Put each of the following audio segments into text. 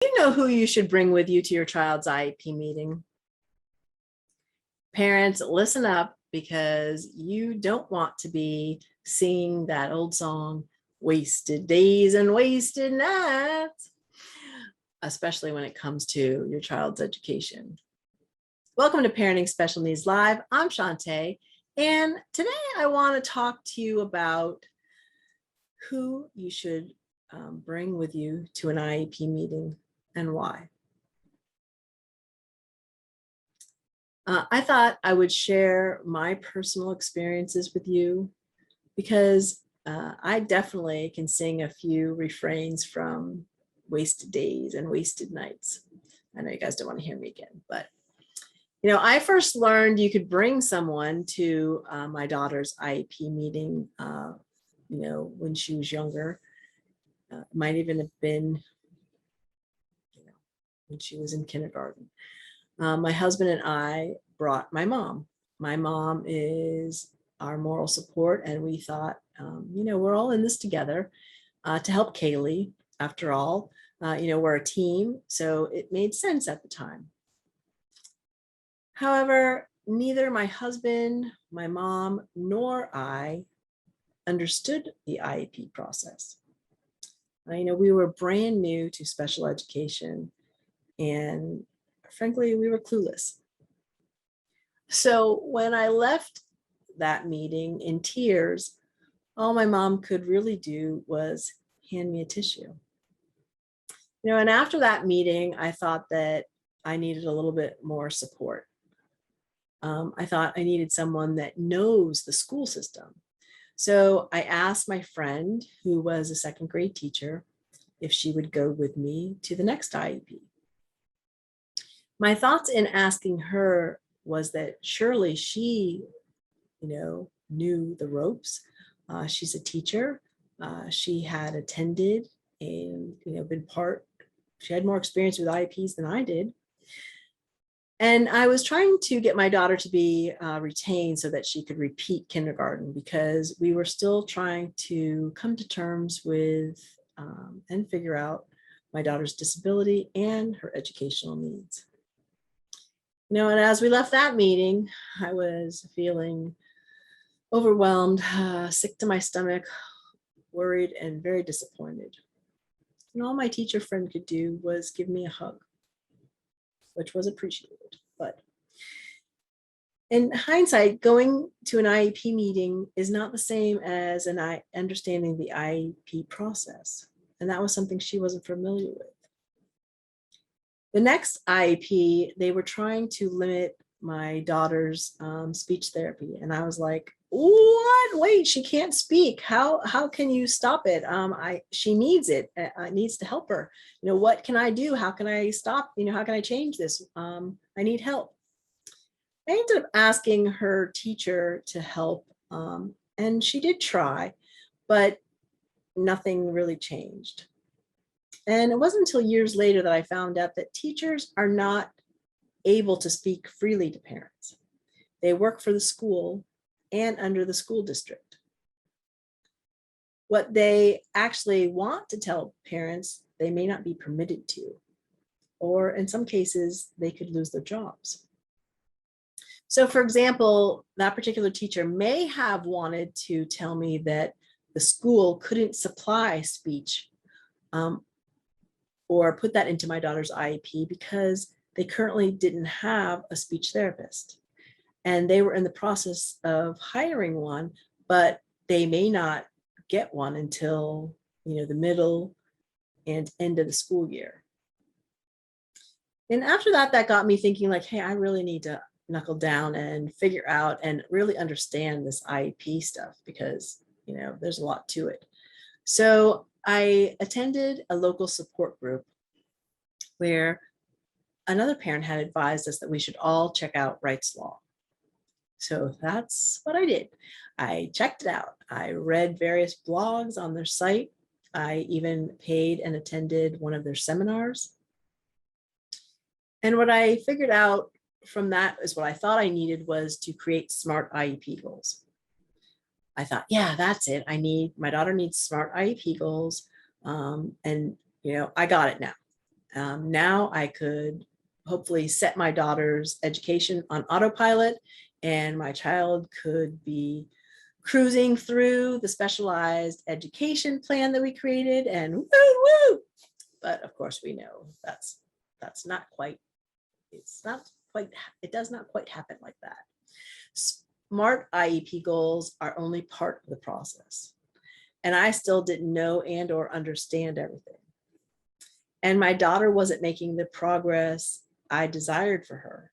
You know who you should bring with you to your child's IEP meeting? Parents, listen up, because you don't want to be singing that old song, wasted days and wasted nights, especially when it comes to your child's education. Welcome to Parenting Special Needs Live. I'm Shantae, and today I want to talk to you about who you should bring with you to an IEP meeting and why. I thought I would share my personal experiences with you because I definitely can sing a few refrains from Wasted Days and Wasted Nights. I know you guys don't want to hear me again, but I first learned you could bring someone to my daughter's IEP meeting, when she was younger. It might even have been, when she was in kindergarten. My husband and I brought my mom. My mom is our moral support, and we thought, we're all in this together to help Kaylee. After all, we're a team, so it made sense at the time. However, neither my husband, my mom, nor I understood the IEP process. We were brand new to special education, and frankly, we were clueless. So when I left that meeting in tears, all my mom could really do was hand me a tissue. And after that meeting, I thought that I needed a little bit more support. I thought I needed someone that knows the school system. So I asked my friend, who was a second grade teacher, if she would go with me to the next IEP. My thoughts in asking her was that surely she, knew the ropes. She's a teacher. She had attended and, she had more experience with IEPs than I did. And I was trying to get my daughter to be retained so that she could repeat kindergarten, because we were still trying to come to terms with and figure out my daughter's disability and her educational needs. And as we left that meeting, I was feeling overwhelmed, sick to my stomach, worried, and very disappointed. And all my teacher friend could do was give me a hug, which was appreciated. But in hindsight, going to an IEP meeting is not the same as understanding the IEP process. And that was something she wasn't familiar with. The next IEP, they were trying to limit my daughter's speech therapy. And I was like, what? Wait, she can't speak. How can you stop it? She needs it. It needs to help her. What can I do? How can I stop? How can I change this? I need help. I ended up asking her teacher to help. And she did try, but nothing really changed. And it wasn't until years later that I found out that teachers are not able to speak freely to parents. They work for the school and under the school district. What they actually want to tell parents, they may not be permitted to, or in some cases, they could lose their jobs. So for example, that particular teacher may have wanted to tell me that the school couldn't supply speech or put that into my daughter's IEP because they currently didn't have a speech therapist. And they were in the process of hiring one, but they may not get one until, the middle and end of the school year. And after that, that got me thinking like, hey, I really need to knuckle down and figure out and really understand this IEP stuff, because, there's a lot to it. So I attended a local support group where another parent had advised us that we should all check out Wright's Law. So that's what I did. I checked it out. I read various blogs on their site. I even paid and attended one of their seminars. And what I figured out from that is what I thought I needed was to create SMART IEP goals. I thought, yeah, that's it. My daughter needs SMART IEP goals. And I got it now. Now I could hopefully set my daughter's education on autopilot, and my child could be cruising through the specialized education plan that we created, and woo woo. But of course, we know that's not quite. It's not quite. It does not quite happen like that. Smart IEP goals are only part of the process, and I still didn't know and or understand everything. And my daughter wasn't making the progress I desired for her.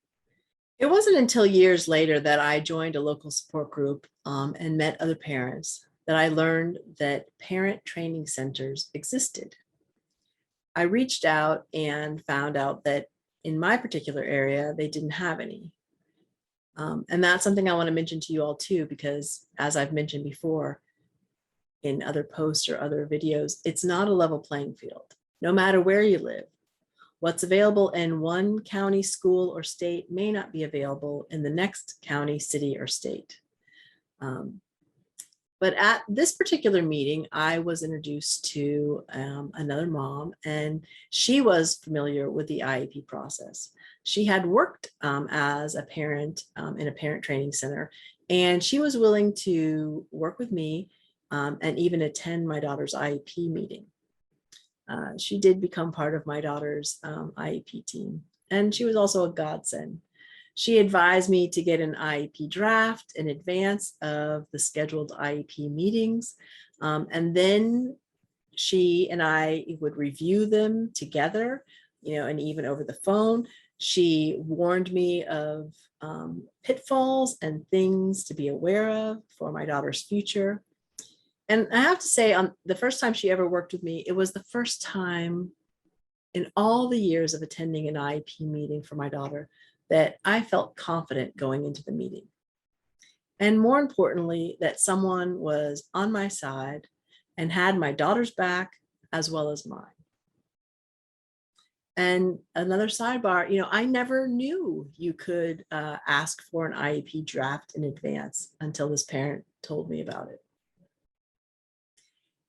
It wasn't until years later that I joined a local support group and met other parents that I learned that parent training centers existed. I reached out and found out that in my particular area, they didn't have any. And that's something I want to mention to you all too, because as I've mentioned before in other posts or other videos, it's not a level playing field, no matter where you live. What's available in one county, school, or state may not be available in the next county, city, or state. But at this particular meeting, I was introduced to another mom, and she was familiar with the IEP process. She had worked as a parent in a parent training center, and she was willing to work with me and even attend my daughter's IEP meeting. She did become part of my daughter's IEP team, and she was also a godsend. She advised me to get an IEP draft in advance of the scheduled IEP meetings, and then she and I would review them together, and even over the phone. She warned me of pitfalls and things to be aware of for my daughter's future. And I have to say, on the first time she ever worked with me, it was the first time in all the years of attending an IEP meeting for my daughter that I felt confident going into the meeting. And more importantly, that someone was on my side and had my daughter's back as well as mine. And another sidebar, I never knew you could ask for an IEP draft in advance until this parent told me about it.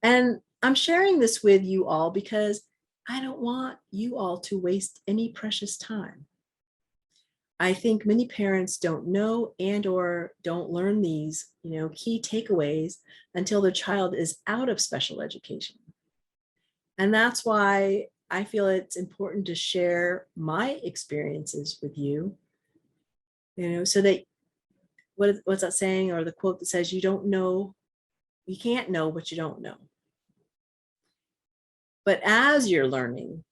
And I'm sharing this with you all because I don't want you all to waste any precious time. I think many parents don't know and or don't learn these, key takeaways until their child is out of special education. And that's why I feel it's important to share my experiences with you, so that what's that saying, or the quote that says, you can't know what you don't know. But as you're learning,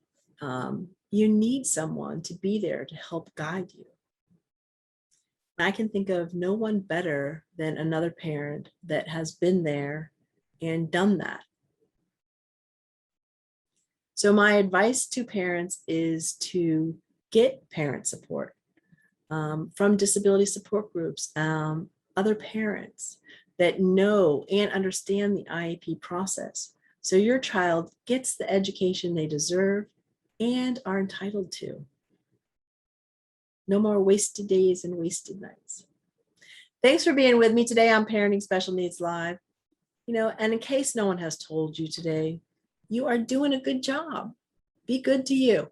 you need someone to be there to help guide you. I can think of no one better than another parent that has been there and done that. So my advice to parents is to get parent support from disability support groups, other parents that know and understand the IEP process, so your child gets the education they deserve and are entitled to. No more wasted days and wasted nights. Thanks for being with me today on Parenting Special Needs Live. And in case no one has told you today, you are doing a good job. Be good to you.